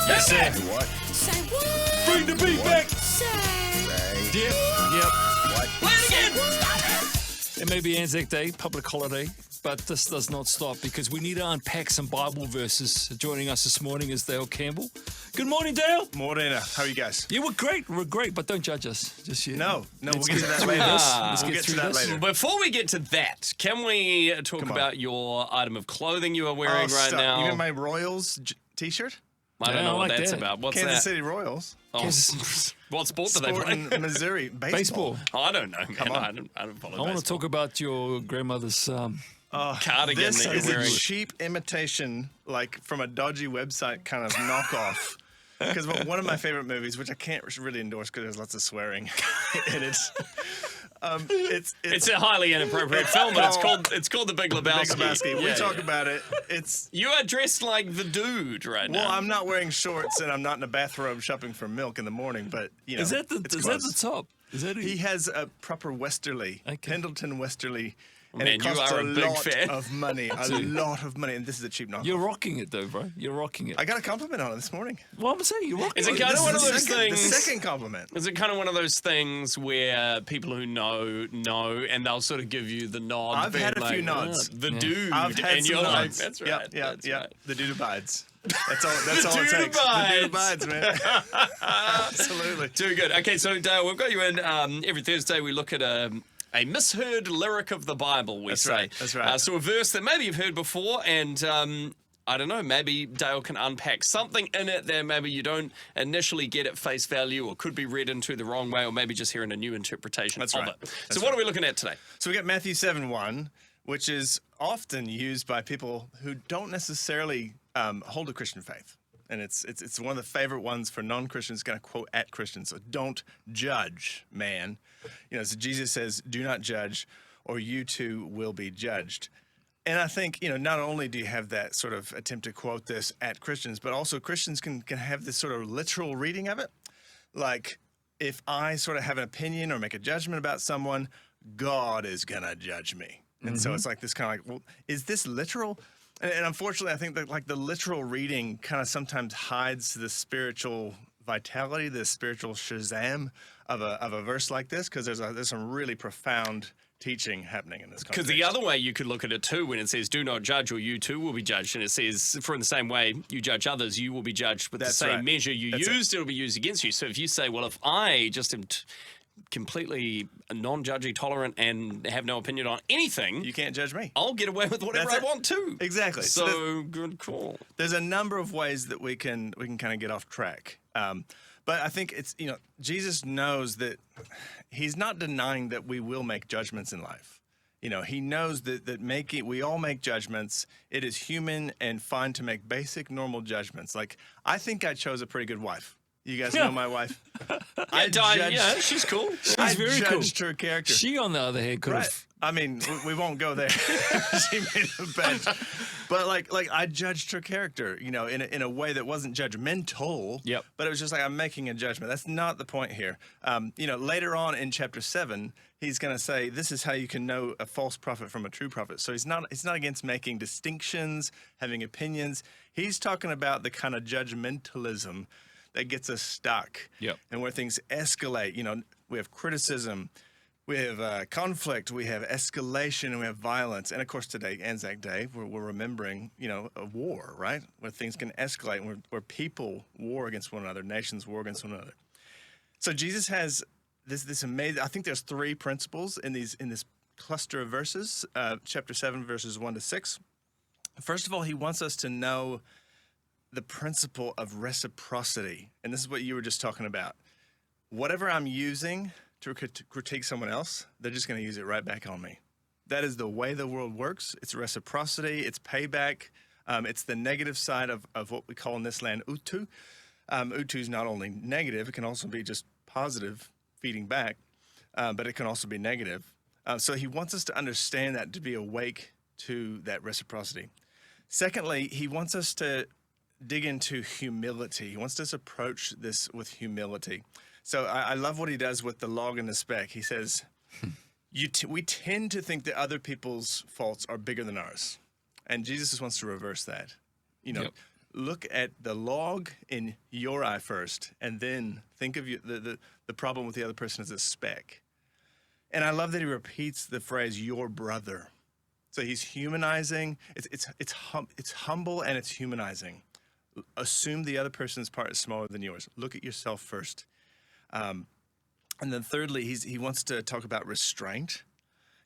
Yes, sir. What? Say what? Bring the beat back. Say Yep. What? Play it again. It may be Anzac Day, public holiday, but this does not stop because we need to unpack some Bible verses. Joining us this morning is Dale Campbell. Good morning, Dale. Morena, how are you guys? Yeah, we're great. We're great, but don't judge us just yet. No, we'll Let's get to get that through later. this. We'll get to that later. Before we get to that, can we talk Come on. about your item of clothing you are wearing right stop. now? You mean my Royals t-shirt? I don't Yeah, know I what like that's that. about. What's Kansas that? City Royals. Oh, what sport do they Sport play? in Missouri. Baseball. Oh, I don't know, man. on. I don't follow I want to baseball. talk about your grandmother's. Cardigan This that is you're a wearing. cheap imitation, like from a dodgy website kind of knockoff. Because one of my favorite movies, which I can't really endorse because there's lots of swearing in it. It's a highly inappropriate film, but it's called The Big Lebowski. Big Lebowski. We Yeah, talk yeah. about it. It's You are dressed like the dude right well, now. I'm not wearing shorts and I'm not in a bathrobe shopping for milk in the morning, but you know, Is that it's the close. top? Is that He has a proper Westerly, Okay. Pendleton Westerly, and Man, it you costs are a a big lot fan. of money. A lot of money, and this is a cheap knockoff. You're rocking it though, bro. You're rocking it. I got a compliment on it this morning. Well, I'm saying you're rocking Is it it. kind of This one is of the those second- things? The second compliment. Is it kind of one of those things where people who know, and they'll sort of give you the nod? I've being had a few like, nods. The dude. I've had and some you're like, nods. that's right. Yep, that's right. The dude abides. That's all. That's all it dude takes. abides. The dude abides, man. Absolutely. Too good. Okay, so Dale, we've got you in. Every Thursday we look at a misheard lyric of the Bible, we That's say. right, that's right. So a verse that maybe you've heard before, and I don't know, maybe Dale can unpack something in it that maybe you don't initially get at face value or could be read into the wrong way or maybe just hearing a new interpretation That's of right. it. That's So what are we looking at today? So we got Matthew 7:1, which is often used by people who don't necessarily hold a Christian faith. And it's one of the favorite ones for non-Christians, going to quote at Christians. So don't judge, man. You know, so Jesus says, do not judge, or you too will be judged. And I think, you know, not only do you have that sort of attempt to quote this at Christians, but also Christians can have this sort of literal reading of it. Like, if I sort of have an opinion or make a judgment about someone, God is going to judge me. And so it's like this kind of like, well, is this literal? And unfortunately, I think that like the literal reading kind of sometimes hides the spiritual vitality, the spiritual Shazam of a verse like this, because there's some really profound teaching happening in this context. Because the other way you could look at it too, when it says, do not judge or you too will be judged. And it says, for in the same way you judge others, you will be judged with That's the same right. measure you That's used, it'll be used against you. So if you say, well, if I just am completely non-judgy, tolerant, and have no opinion on anything, You can't judge me. I'll get away with whatever That's I it. want to. Exactly. So good call. There's a number of ways that we can kind of get off track. But I think it's, you know, Jesus knows that he's not denying that we will make judgments in life. You know, he knows that we all make judgments. It is human and fine to make basic, normal judgments. Like, I think I chose a pretty good wife. You guys know my wife. Yeah, she's cool. I very cool. judged her character. She, on the other hand, could Right. have. I mean, we won't go there. She made a bad, but like I judged her character, you know, in a way that wasn't judgmental. Yep. But it was just like I'm making a judgment. That's not the point here. You know, later on in chapter 7, he's going to say this is how you can know a false prophet from a true prophet. So he's not against making distinctions, having opinions. He's talking about the kind of judgmentalism that gets us stuck. Yep. And where things escalate. You know, we have criticism. We have conflict, we have escalation, and we have violence. And of course, today, Anzac Day, we're remembering, you know, a war, right? Where things can escalate, where people war against one another, nations war against one another. So Jesus has this amazing. I think there's 3 principles in this cluster of verses, chapter 7, verses 1 to 6. First of all, he wants us to know the principle of reciprocity, and this is what you were just talking about. Whatever I'm using to critique someone else, they're just going to use it right back on me. That is the way the world works. It's reciprocity. It's payback. It's the negative side of what we call in this land utu. Utu is not only negative, it can also be just positive, feeding back, but it can also be negative. So he wants us to understand that, to be awake to that reciprocity. Secondly, he wants us to dig into humility. He wants us to approach this with humility. So I love what he does with the log and the speck. He says, we tend to think that other people's faults are bigger than ours. And Jesus wants to reverse that. You know, Yep. look at the log in your eye first, and then think of the problem with the other person as a speck. And I love that he repeats the phrase "your brother." So he's humanizing. It's humble and it's humanizing. Assume the other person's part is smaller than yours. Look at yourself first. And then thirdly, he wants to talk about restraint.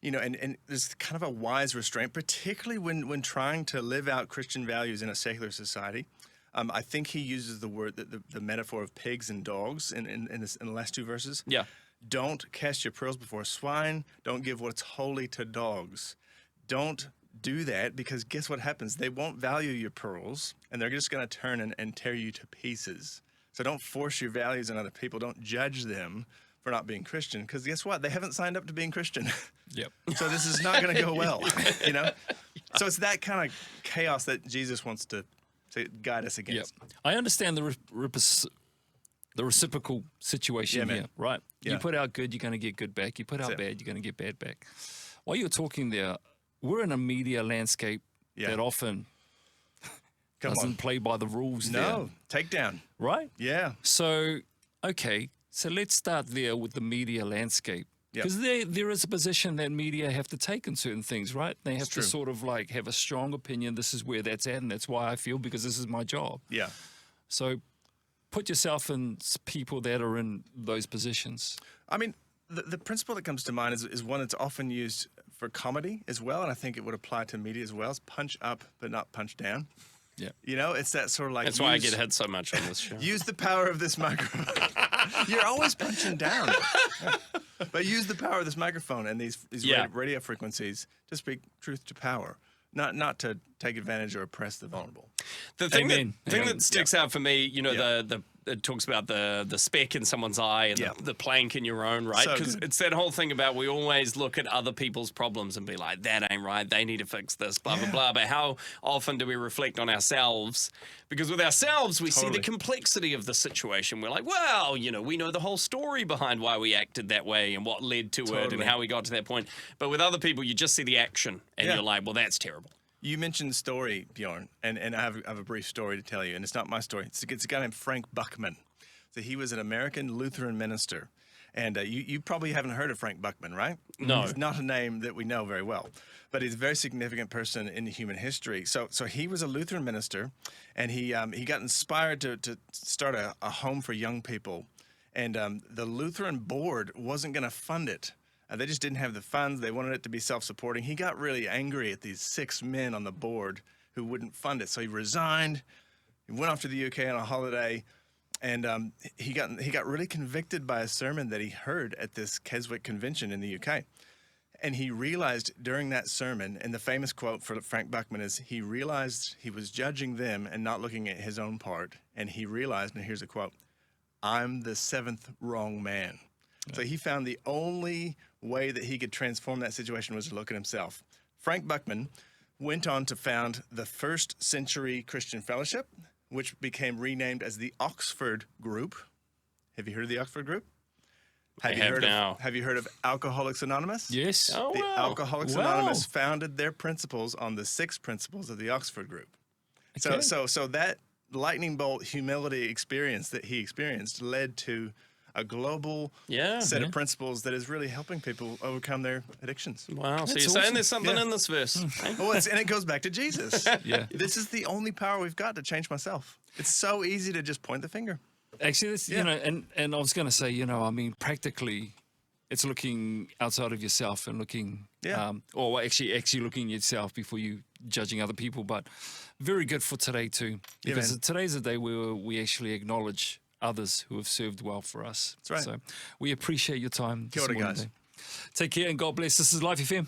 And there's kind of a wise restraint, particularly when trying to live out Christian values in a secular society. I think he uses the word, the metaphor of pigs and dogs in the last two verses. Yeah. Don't cast your pearls before swine. Don't give what's holy to dogs. Don't do that, because guess what happens? They won't value your pearls, and they're just going to turn and tear you to pieces. So don't force your values on other people. Don't judge them for not being Christian, because guess what? They haven't signed up to being Christian. Yep. So this is not going to go well, So it's that kind of chaos that Jesus wants to guide us Yep. against. I understand the reciprocal situation man. here, right? Yeah. You put out good, you're going to get good back. You put out That's it. bad, you're going to get bad back. While you're talking there, we're in a media landscape that often Come doesn't on. play by the rules No, take down. there, right? Yeah. So, okay, so let's start there with the media landscape. Yep. Because there is a position that media have to take in certain things, right? They have to true. sort of like have a strong opinion. This is where that's at, and that's why I feel, because this is my job. Yeah. So put yourself in people that are in those positions. I mean, the principle that comes to mind is one that's often used for comedy as well, and I think it would apply to media as well. It's punch up, but not punch down. Yeah. It's that sort of like... That's why I get hit so much on this show. Use the power of this microphone. You're always punching down. But use the power of this microphone and these radio frequencies to speak truth to power, not to take advantage or oppress the vulnerable. The thing Amen. that sticks out for me, it talks about the speck in someone's eye and the plank in your own, right? So Because good. it's that whole thing about we always look at other people's problems and be like, that ain't right, they need to fix this, blah, blah, blah. But how often do we reflect on ourselves? Because with ourselves, we see Totally. the complexity of the situation. We're like, well, we know the whole story behind why we acted that way and what led to it and Totally. how we got to that point. But with other people, you just see the action and you're like, well, that's terrible. You mentioned story, Bjorn, and I have a brief story to tell you, and it's not my story. It's a guy named Frank Buckman. So he was an American Lutheran minister, and you probably haven't heard of Frank Buckman, right? No. He's not a name that we know very well, but he's a very significant person in human history. So he was a Lutheran minister, and he got inspired to start a home for young people, and the Lutheran board wasn't going to fund it. They just didn't have the funds. They wanted it to be self-supporting. He got really angry at these 6 men on the board who wouldn't fund it. So he resigned. He went off to the UK on a holiday, and he got really convicted by a sermon that he heard at this Keswick convention in the UK. And he realized during that sermon, and the famous quote for Frank Buckman is, he realized he was judging them and not looking at his own part. And he realized, and here's a quote, "I'm the 7th wrong man." So he found the only way that he could transform that situation was to look at himself. Frank Buckman went on to found the first century Christian fellowship, which became renamed as the Oxford Group. Have you heard of the Oxford Group? Have you heard of Alcoholics Anonymous? Yes. Oh, The wow. Alcoholics Wow. Anonymous founded their principles on the 6 principles of the Oxford Group. Okay. So that lightning bolt humility experience that he experienced led to a global set of principles that is really helping people overcome their addictions. Wow. So That's you're saying awesome. there's something Yeah. in this verse. Oh, and it goes back to Jesus. Yeah. This is the only power we've got to change myself. It's so easy to just point the finger. Actually, this, and I was going to say, I mean, practically, it's looking outside of yourself and looking, or actually looking at yourself before you judging other people. But very good for today too, because man. today's a day where we actually acknowledge others who have served well for us. That's right. So we appreciate your time. Kia ora, this morning, guys. Dave. Take care and God bless. This is Life FM.